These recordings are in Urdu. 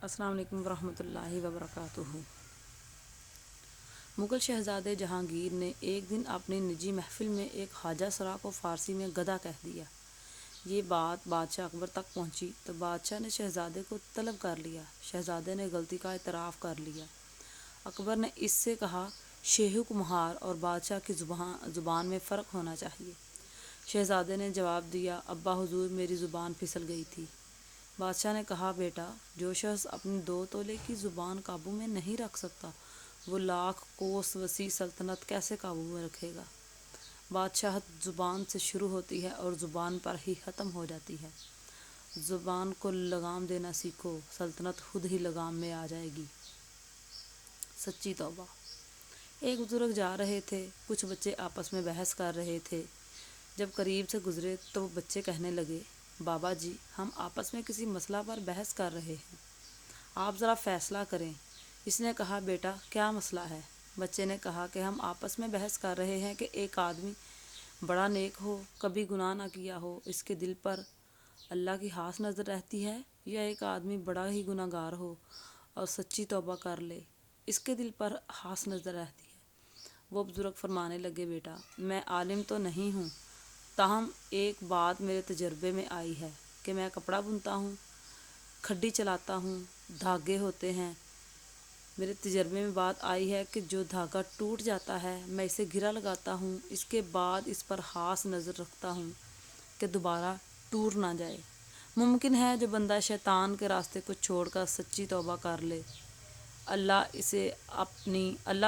السلام علیکم ورحمۃ اللہ وبرکاتہ۔ مغل شہزادے جہانگیر نے ایک دن اپنی نجی محفل میں ایک خواجہ سرا کو فارسی میں گدھا کہہ دیا۔ یہ بات بادشاہ اکبر تک پہنچی تو بادشاہ نے شہزادے کو طلب کر لیا۔ شہزادے نے غلطی کا اعتراف کر لیا۔ اکبر نے اس سے کہا، شیخ کمہار اور بادشاہ کی زبان میں فرق ہونا چاہیے۔ شہزادے نے جواب دیا، ابا حضور میری زبان پھسل گئی تھی۔ بادشاہ نے کہا، بیٹا، جو شخص اپنی 2 تولے کی زبان قابو میں نہیں رکھ سکتا وہ لاکھ کوس وسیع سلطنت کیسے قابو میں رکھے گا؟ بادشاہت زبان سے شروع ہوتی ہے اور زبان پر ہی ختم ہو جاتی ہے۔ زبان کو لگام دینا سیکھو، سلطنت خود ہی لگام میں آ جائے گی۔ سچی توبہ۔ ایک بزرگ جا رہے تھے، کچھ بچے آپس میں بحث کر رہے تھے۔ جب قریب سے گزرے تو وہ بچے کہنے لگے، بابا جی، ہم آپس میں کسی مسئلہ پر بحث کر رہے ہیں، آپ ذرا فیصلہ کریں۔ اس نے کہا، بیٹا، کیا مسئلہ ہے؟ بچے نے کہا کہ ہم آپس میں بحث کر رہے ہیں کہ ایک آدمی بڑا نیک ہو، کبھی گناہ نہ کیا ہو، اس کے دل پر اللہ کی خاص نظر رہتی ہے، یا ایک آدمی بڑا ہی گناہ گار ہو اور سچی توبہ کر لے، اس کے دل پر خاص نظر رہتی ہے۔ وہ بزرگ فرمانے لگے، بیٹا، میں عالم تو نہیں ہوں، تاہم ایک بات میرے تجربے میں آئی ہے کہ میں کپڑا بنتا ہوں، کھڈی چلاتا ہوں، دھاگے ہوتے ہیں۔ میرے تجربے میں بات آئی ہے کہ جو دھاگا ٹوٹ جاتا ہے میں اسے گرہ لگاتا ہوں، اس کے بعد اس پر خاص نظر رکھتا ہوں کہ دوبارہ ٹوٹ نہ جائے۔ ممکن ہے جو بندہ شیطان کے راستے کو چھوڑ کر سچی توبہ کر لے، اللہ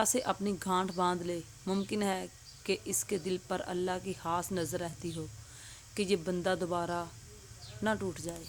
سے اپنی گانٹھ باندھ لے، ممکن ہے کہ اس کے دل پر اللہ کی خاص نظر رہتی ہو کہ یہ بندہ دوبارہ نہ ٹوٹ جائے۔